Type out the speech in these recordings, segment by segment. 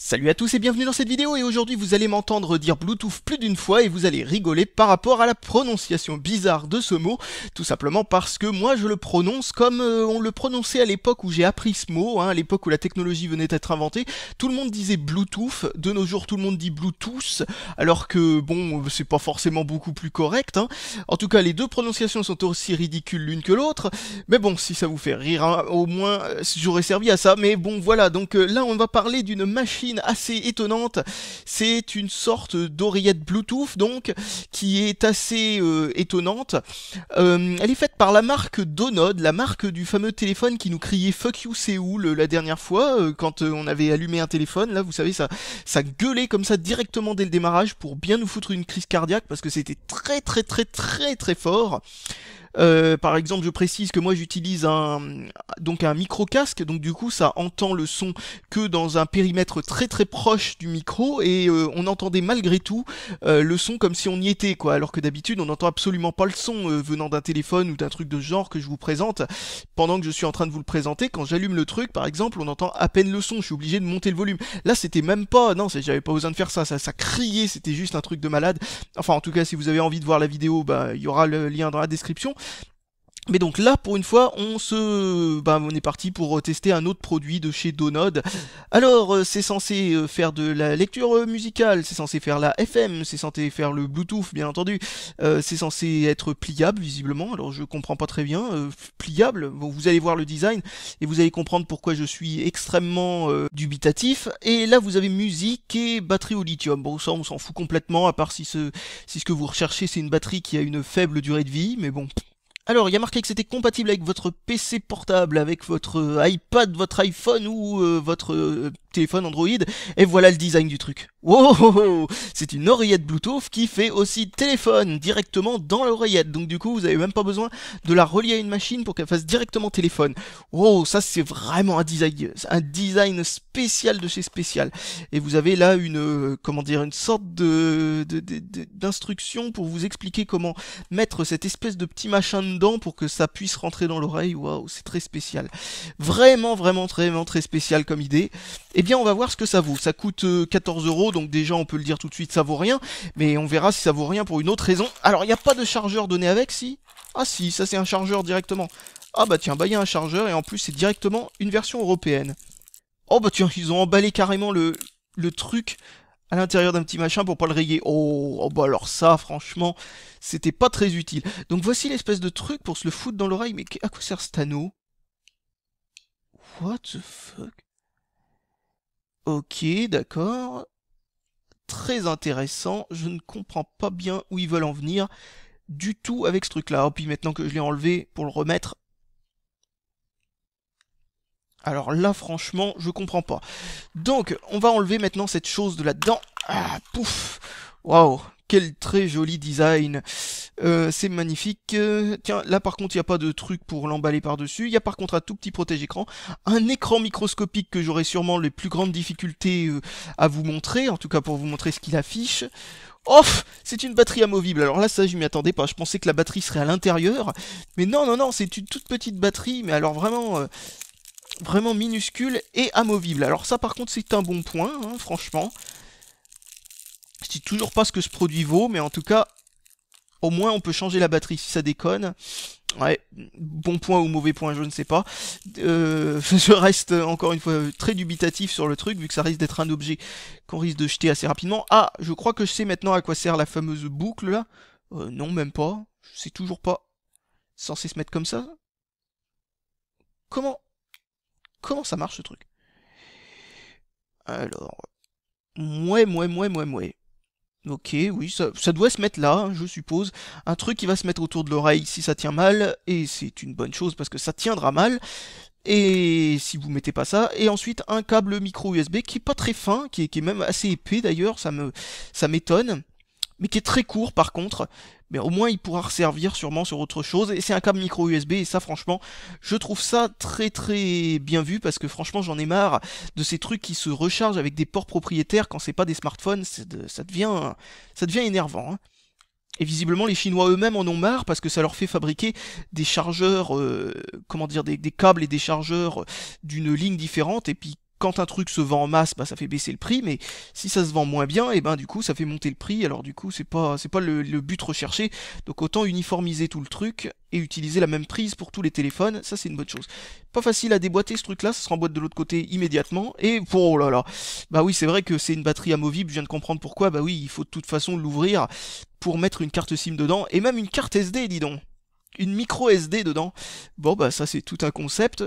Salut à tous et bienvenue dans cette vidéo et aujourd'hui vous allez m'entendre dire Bluetooth plus d'une fois et vous allez rigoler par rapport à la prononciation bizarre de ce mot, tout simplement parce que moi je le prononce comme on le prononçait à l'époque où j'ai appris ce mot, à l'époque où la technologie venait d'être inventée. Tout le monde disait Bluetooth, de nos jours tout le monde dit Bluetooth, alors que bon c'est pas forcément beaucoup plus correct. En tout cas les deux prononciations sont aussi ridicules l'une que l'autre, mais bon si ça vous fait rire, au moins j'aurais servi à ça, mais bon voilà, donc là on va parler d'une machine assez étonnante. C'est une sorte d'oreillette Bluetooth donc qui est assez étonnante. Elle est faite par la marque Donod, la marque du fameux téléphone qui nous criait Fuck you Séoul la dernière fois quand on avait allumé un téléphone. Là vous savez ça gueulait comme ça directement dès le démarrage pour bien nous foutre une crise cardiaque parce que c'était très fort. Par exemple, je précise que moi j'utilise un micro casque, donc du coup ça entend le son que dans un périmètre très proche du micro et on entendait malgré tout le son comme si on y était quoi, alors que d'habitude on n'entend absolument pas le son venant d'un téléphone ou d'un truc de genre que je vous présente. Pendant que je suis en train de vous le présenter, quand j'allume le truc par exemple, on entend à peine le son, je suis obligé de monter le volume. Là c'était même pas, non j'avais pas besoin de faire ça criait, c'était juste un truc de malade. Enfin en tout cas si vous avez envie de voir la vidéo, il y aura le lien dans la description. Mais donc là, pour une fois, on est parti pour tester un autre produit de chez Donod. Alors, c'est censé faire de la lecture musicale, c'est censé faire la FM, c'est censé faire le Bluetooth, bien entendu. C'est censé être pliable, visiblement. Alors, je comprends pas très bien. Pliable, bon, vous allez voir le design et vous allez comprendre pourquoi je suis extrêmement dubitatif. Et là, vous avez musique et batterie au lithium. Bon, ça, on s'en fout complètement, à part si ce que vous recherchez, c'est une batterie qui a une faible durée de vie, mais bon. Alors, il y a marqué que c'était compatible avec votre PC portable, avec votre iPad, votre iPhone ou votre téléphone Android. Et voilà le design du truc. Wow, c'est une oreillette Bluetooth qui fait aussi téléphone directement dans l'oreillette. Donc du coup, vous n'avez même pas besoin de la relier à une machine pour qu'elle fasse directement téléphone. Wow, ça c'est vraiment un design spécial de chez spécial. Et vous avez là une sorte d'instruction pour vous expliquer comment mettre cette espèce de petit machin dedans pour que ça puisse rentrer dans l'oreille. Waouh, c'est très spécial. Vraiment très spécial comme idée. Eh bien, on va voir ce que ça vaut. Ça coûte 14 €, donc déjà, on peut le dire tout de suite, ça vaut rien. Mais on verra si ça vaut rien pour une autre raison. Alors, il n'y a pas de chargeur donné avec, si? Ah si, ça c'est un chargeur directement. Ah bah tiens, il y a un chargeur et en plus, c'est directement une version européenne. Oh bah tiens, ils ont emballé carrément le truc à l'intérieur d'un petit machin pour pas le rayer. Oh bah alors ça, franchement, c'était pas très utile. Donc voici l'espèce de truc pour se le foutre dans l'oreille. Mais à quoi sert cet anneau? What the fuck? Ok, d'accord. Très intéressant. Je ne comprends pas bien où ils veulent en venir du tout avec ce truc-là. Oh, puis maintenant que je l'ai enlevé pour le remettre. Alors là, franchement, je comprends pas. Donc, on va enlever maintenant cette chose de là-dedans. Ah, pouf. Waouh. Quel très joli design. C'est magnifique. Tiens, là par contre, il n'y a pas de truc pour l'emballer par-dessus. Il y a par contre un tout petit protège-écran. Un écran microscopique que j'aurai sûrement les plus grandes difficultés à vous montrer. En tout cas, pour vous montrer ce qu'il affiche. Oh, c'est une batterie amovible. Alors là, ça, je m'y attendais pas. Je pensais que la batterie serait à l'intérieur. Mais non, c'est une toute petite batterie. Mais alors vraiment minuscule et amovible. Alors ça, par contre, c'est un bon point, franchement. Je dis toujours pas ce que ce produit vaut, mais en tout cas, au moins on peut changer la batterie si ça déconne. Ouais, bon point ou mauvais point, je ne sais pas. Je reste encore une fois très dubitatif sur le truc, vu que ça risque d'être un objet qu'on risque de jeter assez rapidement. Ah, je crois que je sais maintenant à quoi sert la fameuse boucle là. Non, même pas. Je sais toujours pas. C'est censé se mettre comme ça. Comment ça marche ce truc? Alors, mouais. Ok, oui, ça doit se mettre là, je suppose. Un truc qui va se mettre autour de l'oreille si ça tient mal, et c'est une bonne chose parce que ça tiendra mal. Et si vous mettez pas ça, et ensuite un câble micro USB qui est pas très fin, qui est même assez épais d'ailleurs, ça m'étonne, mais qui est très court par contre. Mais au moins il pourra resservir sûrement sur autre chose. Et c'est un câble micro USB et ça franchement, je trouve ça très bien vu parce que franchement j'en ai marre de ces trucs qui se rechargent avec des ports propriétaires quand c'est pas des smartphones, ça devient énervant. Et visiblement les Chinois eux-mêmes en ont marre parce que ça leur fait fabriquer des chargeurs, des câbles et des chargeurs d'une ligne différente et puis quand un truc se vend en masse, bah ça fait baisser le prix, mais si ça se vend moins bien, et ben du coup ça fait monter le prix, alors du coup c'est pas le but recherché, donc autant uniformiser tout le truc et utiliser la même prise pour tous les téléphones, ça c'est une bonne chose. Pas facile à déboîter ce truc là, ça se remboîte de l'autre côté immédiatement, et oh là là, bah oui c'est vrai que c'est une batterie amovible, je viens de comprendre pourquoi, bah oui il faut de toute façon l'ouvrir pour mettre une carte SIM dedans, et même une carte SD dis donc, une micro SD dedans. Bon bah ça c'est tout un concept.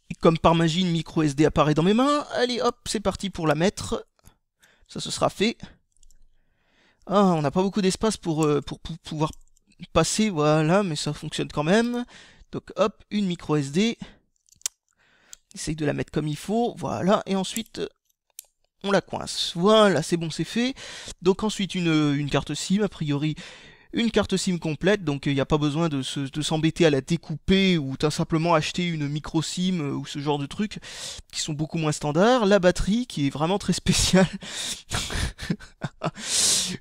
Et comme par magie une micro SD apparaît dans mes mains, allez hop c'est parti pour la mettre. Ça ce sera fait. Ah on n'a pas beaucoup d'espace pour pouvoir passer, voilà, mais ça fonctionne quand même. Donc hop, une micro SD. Essaye de la mettre comme il faut, voilà, et ensuite on la coince. Voilà, c'est bon, c'est fait. Donc ensuite une carte SIM, a priori une carte SIM complète, donc il n'y a pas besoin de s'embêter à la découper ou tout simplement acheter une micro SIM ou ce genre de trucs qui sont beaucoup moins standards. La batterie qui est vraiment très spéciale.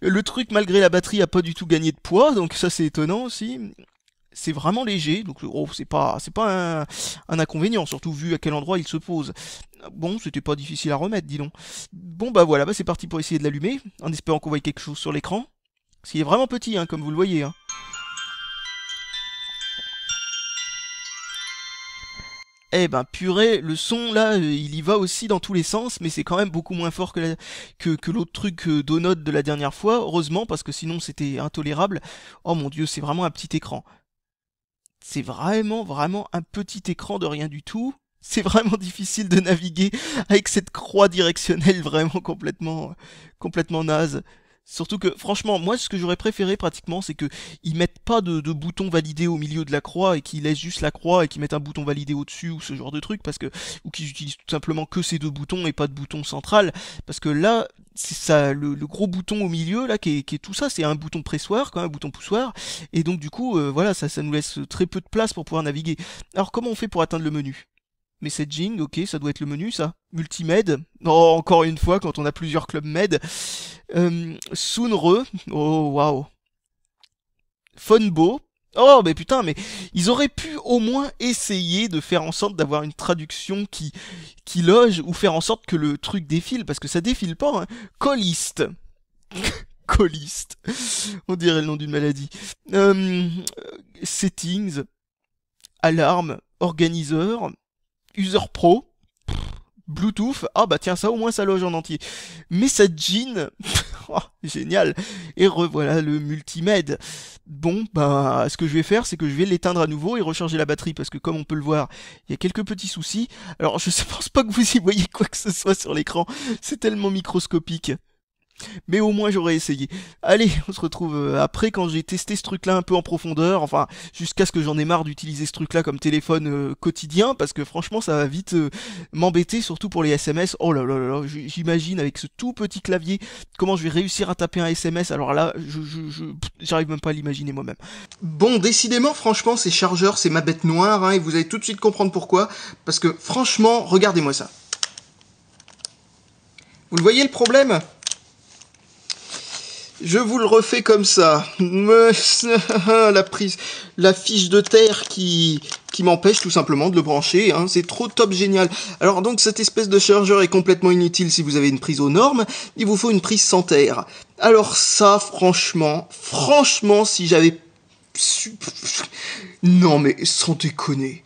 Le truc malgré la batterie a pas du tout gagné de poids, donc ça c'est étonnant aussi. C'est vraiment léger, donc oh, c'est pas un inconvénient, surtout vu à quel endroit il se pose. Bon, c'était pas difficile à remettre, dis donc. Bon bah voilà, bah c'est parti pour essayer de l'allumer, en espérant qu'on voit quelque chose sur l'écran. Parce qu'il est vraiment petit, hein, comme vous le voyez. Hein. Eh ben purée, le son là, il y va aussi dans tous les sens, mais c'est quand même beaucoup moins fort que l'autre truc Donut de la dernière fois, heureusement, parce que sinon c'était intolérable. Oh mon dieu, c'est vraiment un petit écran. C'est vraiment un petit écran de rien du tout. C'est vraiment difficile de naviguer avec cette croix directionnelle vraiment complètement naze. Surtout que, franchement, moi, ce que j'aurais préféré pratiquement, c'est que ils mettent pas de bouton validé au milieu de la croix et qu'ils laissent juste la croix et qu'ils mettent un bouton validé au-dessus ou ce genre de truc, parce que ou qu'ils utilisent tout simplement que ces deux boutons et pas de bouton central, parce que là, c'est ça, le gros bouton au milieu là qui est tout ça, c'est un bouton pressoir, quand même, un bouton poussoir, et donc du coup, voilà, ça nous laisse très peu de place pour pouvoir naviguer. Alors comment on fait pour atteindre le menu? Messaging, ok, ça doit être le menu, ça. Multimed, oh, encore une fois, quand on a plusieurs clubs med. Soonre, oh, waouh. Phonebo, oh, mais putain, mais ils auraient pu au moins essayer de faire en sorte d'avoir une traduction qui loge, ou faire en sorte que le truc défile, parce que ça défile pas, hein. Calliste. Calliste. On dirait le nom d'une maladie. Settings, alarme, organiseur, User Pro, Bluetooth, ah bah tiens ça au moins ça loge en entier. Messaging, oh, génial. Et revoilà le multimed. Bon bah ce que je vais faire c'est que je vais l'éteindre à nouveau et recharger la batterie parce que comme on peut le voir il y a quelques petits soucis. Alors je pense pas que vous y voyez quoi que ce soit sur l'écran, c'est tellement microscopique. Mais au moins j'aurais essayé. Allez, on se retrouve après quand j'ai testé ce truc-là un peu en profondeur, enfin jusqu'à ce que j'en ai marre d'utiliser ce truc-là comme téléphone quotidien, parce que franchement ça va vite m'embêter, surtout pour les SMS. Oh là là là là, j'imagine avec ce tout petit clavier comment je vais réussir à taper un SMS, alors là, j'arrive même pas à l'imaginer moi-même. Bon, décidément, franchement, ces chargeurs, c'est ma bête noire, hein, et vous allez tout de suite comprendre pourquoi, parce que franchement, regardez-moi ça. Vous le voyez le problème ? Je vous le refais comme ça. La fiche de terre qui m'empêche tout simplement de le brancher, hein. C'est trop top génial. Alors donc cette espèce de chargeur est complètement inutile si vous avez une prise aux normes, il vous faut une prise sans terre. Alors ça, franchement, si j'avais... Non mais sans déconner.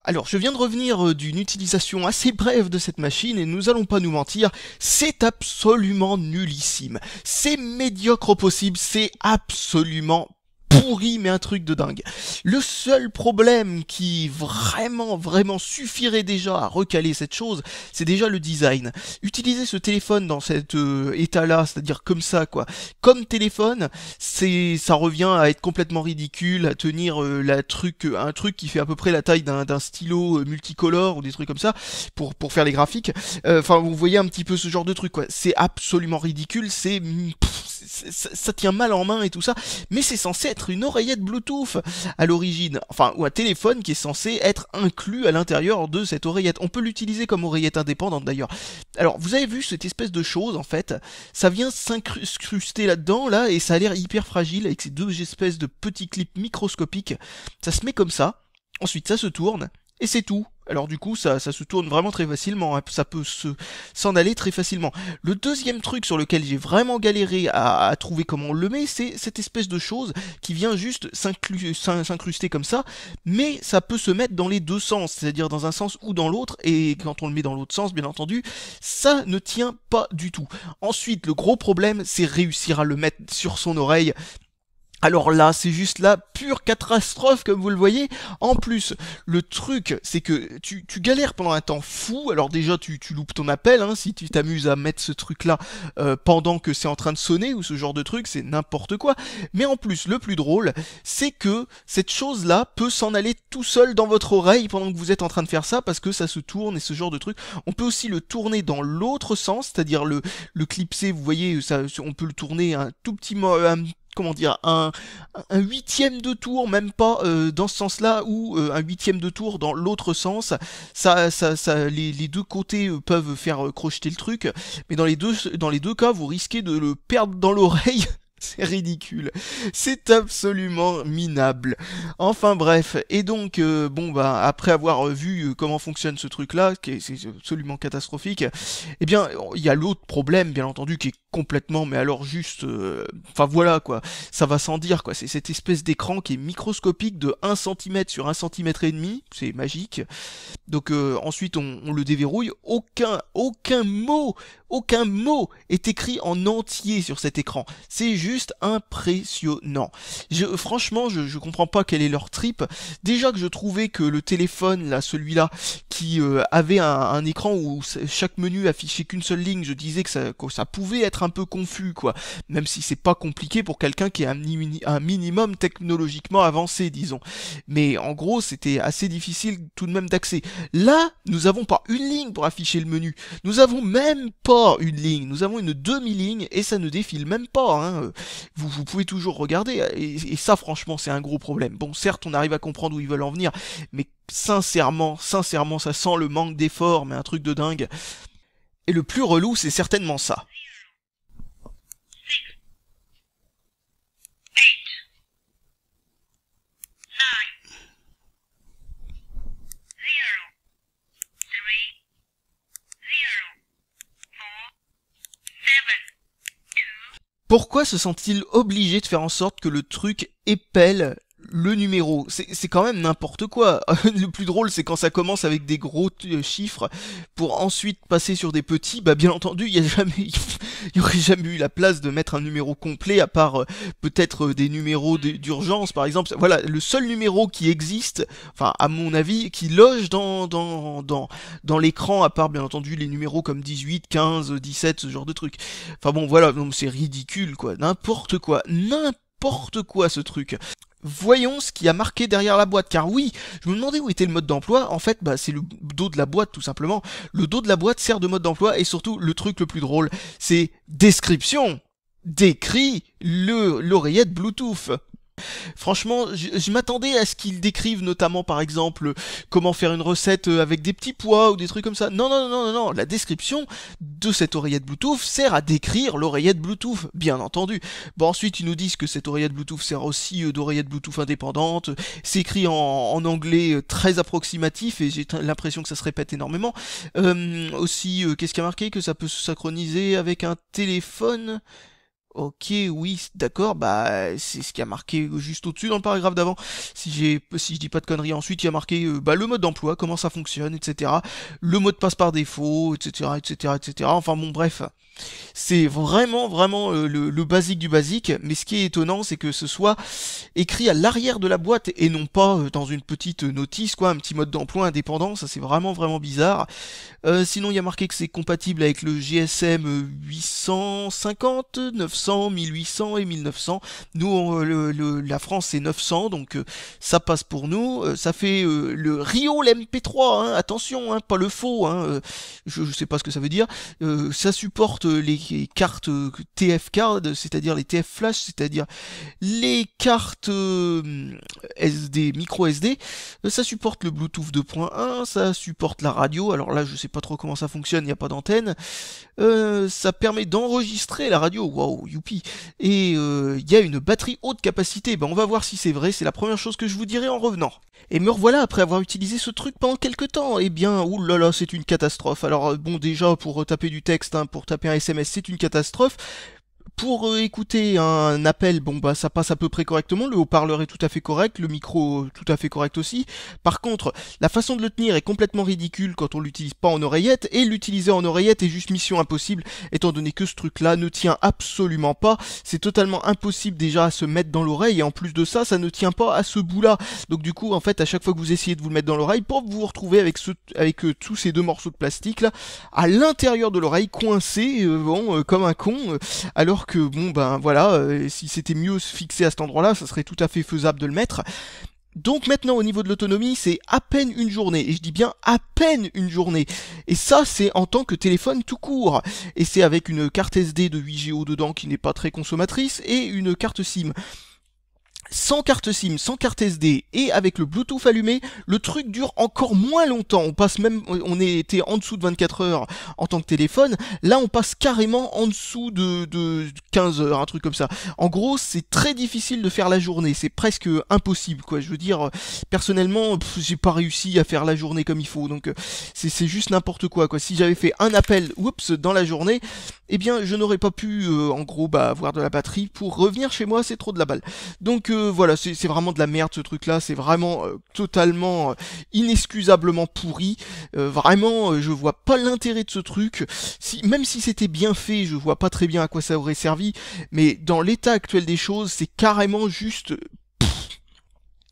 Alors, je viens de revenir d'une utilisation assez brève de cette machine et nous allons pas nous mentir, c'est absolument nullissime. C'est médiocre au possible, c'est absolument pourri, mais un truc de dingue. Le seul problème qui vraiment suffirait déjà à recaler cette chose, c'est déjà le design. Utiliser ce téléphone dans cet état-là, c'est-à-dire comme ça, quoi, comme téléphone, ça revient à être complètement ridicule, à tenir un truc qui fait à peu près la taille d'un stylo multicolore ou des trucs comme ça, pour faire les graphiques. Enfin, vous voyez un petit peu ce genre de truc, quoi. C'est absolument ridicule, ça tient mal en main et tout ça, mais c'est censé être une oreillette Bluetooth à l'origine, enfin, ou un téléphone qui est censé être inclus à l'intérieur de cette oreillette. On peut l'utiliser comme oreillette indépendante d'ailleurs. Alors, vous avez vu cette espèce de chose, en fait, ça vient s'incruster là-dedans, là, et ça a l'air hyper fragile, avec ces deux espèces de petits clips microscopiques. Ça se met comme ça, ensuite ça se tourne, et c'est tout. Alors du coup, ça se tourne vraiment très facilement, hein. Ça peut s'en aller très facilement. Le deuxième truc sur lequel j'ai vraiment galéré à trouver comment on le met, c'est cette espèce de chose qui vient juste s'incruster comme ça, mais ça peut se mettre dans les deux sens, c'est-à-dire dans un sens ou dans l'autre, et quand on le met dans l'autre sens, bien entendu, ça ne tient pas du tout. Ensuite, le gros problème, c'est réussir à le mettre sur son oreille. Alors là, c'est juste la pure catastrophe, comme vous le voyez. En plus, le truc, c'est que tu galères pendant un temps fou. Alors déjà, tu loupes ton appel, hein, si tu t'amuses à mettre ce truc-là pendant que c'est en train de sonner, ou ce genre de truc, c'est n'importe quoi. Mais en plus, le plus drôle, c'est que cette chose-là peut s'en aller tout seul dans votre oreille pendant que vous êtes en train de faire ça, parce que ça se tourne et ce genre de truc. On peut aussi le tourner dans l'autre sens, c'est-à-dire le clipser, vous voyez, ça, on peut le tourner un tout petit comment dire, un huitième de tour, même pas dans ce sens-là, ou un huitième de tour dans l'autre sens. Les deux côtés peuvent faire crocheter le truc, mais dans les deux cas, vous risquez de le perdre dans l'oreille. C'est ridicule, c'est absolument minable. Enfin bref, et donc bon bah après avoir vu comment fonctionne ce truc-là, c'est absolument catastrophique, eh bien il y a l'autre problème bien entendu qui est complètement, mais alors juste, enfin voilà quoi, ça va sans dire quoi, c'est cette espèce d'écran qui est microscopique de 1 cm sur 1 cm et demi, c'est magique. Donc ensuite on le déverrouille, aucun mot est écrit en entier sur cet écran. C'est juste impressionnant. Franchement, je comprends pas quel est leur trip. Déjà que je trouvais que le téléphone, là, celui-là, qui avait un écran où chaque menu affichait qu'une seule ligne, je disais que ça pouvait être un peu confus, quoi. Même si c'est pas compliqué pour quelqu'un qui est un minimum technologiquement avancé, disons. Mais en gros, c'était assez difficile tout de même d'accès. Là, nous avons pas une ligne pour afficher le menu. Nous avons même pas une ligne. Nous avons une demi-ligne et ça ne défile même pas, hein. Vous pouvez toujours regarder. Et ça, franchement, c'est un gros problème. Bon, certes, on arrive à comprendre où ils veulent en venir, mais sincèrement, ça sent le manque d'effort, mais un truc de dingue. Et le plus relou, c'est certainement ça. Pourquoi se sent-il obligé de faire en sorte que le truc épelle le numéro? C'est quand même n'importe quoi. Le plus drôle, c'est quand ça commence avec des gros chiffres pour ensuite passer sur des petits. Bah bien entendu, il y aurait jamais eu la place de mettre un numéro complet à part peut-être des numéros d'urgence par exemple. Voilà, le seul numéro qui existe, enfin à mon avis, qui loge dans l'écran, à part bien entendu les numéros comme 18, 15, 17, ce genre de trucs. Enfin bon voilà, donc c'est ridicule quoi, n'importe quoi ce truc. Voyons ce qui a marqué derrière la boîte, car oui, je me demandais où était le mode d'emploi. En fait, bah, c'est le dos de la boîte tout simplement. Le dos de la boîte sert de mode d'emploi, et surtout le truc le plus drôle, c'est description, décrit l'oreillette Bluetooth. Franchement, je m'attendais à ce qu'ils décrivent notamment par exemple comment faire une recette avec des petits pois ou des trucs comme ça. Non, la description de cette oreillette Bluetooth sert à décrire l'oreillette Bluetooth, bien entendu. Bon, ensuite ils nous disent que cette oreillette Bluetooth sert aussi d'oreillette Bluetooth indépendante. C'est écrit en anglais très approximatif et j'ai l'impression que ça se répète énormément. Aussi, qu'est-ce qui a marqué? Que ça peut se synchroniser avec un téléphone. Ok, oui, d'accord, bah c'est ce qui a marqué juste au-dessus dans le paragraphe d'avant. Si je dis pas de conneries, ensuite il y a marqué bah, le mode d'emploi, comment ça fonctionne, etc. Le mot de passe par défaut, etc. Enfin bon, bref. C'est vraiment le basique du basique, mais ce qui est étonnant, c'est que ce soit écrit à l'arrière de la boîte et non pas dans une petite notice, quoi, un petit mode d'emploi indépendant. Ça c'est vraiment bizarre. Sinon, il y a marqué que c'est compatible avec le GSM 850, 900, 1800 et 1900. Nous, la France, c'est 900, donc ça passe pour nous. Ça fait le Rio MP3, hein, attention, hein, pas le faux. Hein, je sais pas ce que ça veut dire. Ça supporte les cartes TF card, c'est-à-dire les TF flash, c'est-à-dire les cartes SD, micro SD. Ça supporte le Bluetooth 2.1, ça supporte la radio. Alors là, je sais pas trop comment ça fonctionne, il n'y a pas d'antenne. Ça permet d'enregistrer la radio, waouh, youpi. Et il y a une batterie haute capacité. Ben on va voir si c'est vrai, c'est la première chose que je vous dirai en revenant. Et me revoilà après avoir utilisé ce truc pendant quelques temps. Eh bien, oulala, c'est une catastrophe. Alors bon, déjà pour taper du texte, hein, pour taper un SMS, c'est une catastrophe. Pour écouter un appel, bon bah ça passe à peu près correctement, le haut-parleur est tout à fait correct, le micro tout à fait correct aussi. Par contre, la façon de le tenir est complètement ridicule quand on l'utilise pas en oreillette, et l'utiliser en oreillette est juste mission impossible, étant donné que ce truc-là ne tient absolument pas. C'est totalement impossible déjà à se mettre dans l'oreille, et en plus de ça, ça ne tient pas à ce bout-là. Donc du coup, en fait, à chaque fois que vous essayez de vous le mettre dans l'oreille, pour vous retrouver avec tous ces deux morceaux de plastique là, à l'intérieur de l'oreille, coincés, comme un con, alors que bon ben voilà, si c'était mieux se fixer à cet endroit-là, ça serait tout à fait faisable de le mettre. Donc maintenant au niveau de l'autonomie, c'est à peine une journée, et je dis bien à peine une journée. Et ça c'est en tant que téléphone tout court. Et c'est avec une carte SD de 8Go dedans qui n'est pas très consommatrice, et une carte SIM. Sans carte SIM, sans carte SD et avec le Bluetooth allumé, le truc dure encore moins longtemps. On était en dessous de 24 heures en tant que téléphone. Là, on passe carrément en dessous de 15 heures, un truc comme ça. En gros, c'est très difficile de faire la journée. C'est presque impossible, quoi. Je veux dire, personnellement, j'ai pas réussi à faire la journée comme il faut. Donc, c'est juste n'importe quoi, quoi. Si j'avais fait un appel, dans la journée, eh bien, je n'aurais pas pu, en gros, avoir de la batterie pour revenir chez moi. C'est trop de la balle. Donc, voilà, c'est vraiment de la merde ce truc là, c'est vraiment totalement inexcusablement pourri, vraiment je vois pas l'intérêt de ce truc, même si c'était bien fait, je vois pas très bien à quoi ça aurait servi, mais dans l'état actuel des choses, c'est carrément juste...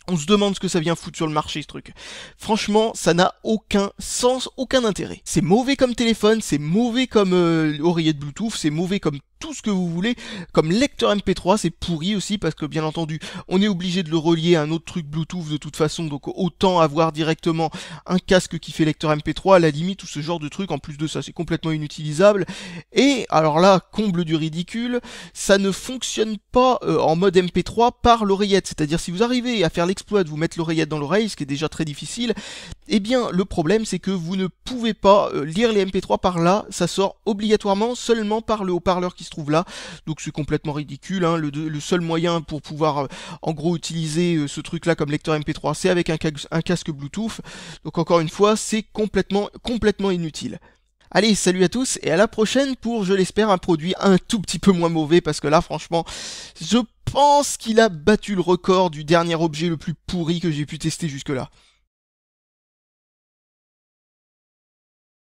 On se demande ce que ça vient foutre sur le marché ce truc. Franchement, ça n'a aucun sens, aucun intérêt. C'est mauvais comme téléphone, c'est mauvais comme oreillette Bluetooth, c'est mauvais comme tout ce que vous voulez, comme lecteur MP3, c'est pourri aussi parce que bien entendu, on est obligé de le relier à un autre truc Bluetooth de toute façon, donc autant avoir directement un casque qui fait lecteur MP3 à la limite ou ce genre de truc. En plus de ça, c'est complètement inutilisable. Et alors là, comble du ridicule, ça ne fonctionne pas en mode MP3 par l'oreillette, c'est-à-dire si vous arrivez à faire l'exploit de vous mettre l'oreillette dans l'oreille, ce qui est déjà très difficile, eh bien le problème c'est que vous ne pouvez pas lire les MP3 par là, ça sort obligatoirement seulement par le haut-parleur qui se trouve là, donc c'est complètement ridicule, hein. Le seul moyen pour pouvoir en gros utiliser ce truc là comme lecteur MP3, c'est avec un casque Bluetooth, donc encore une fois c'est complètement inutile. Allez, salut à tous et à la prochaine pour, je l'espère, un produit un tout petit peu moins mauvais, parce que là franchement, je pense qu'il a battu le record du dernier objet le plus pourri que j'ai pu tester jusque là.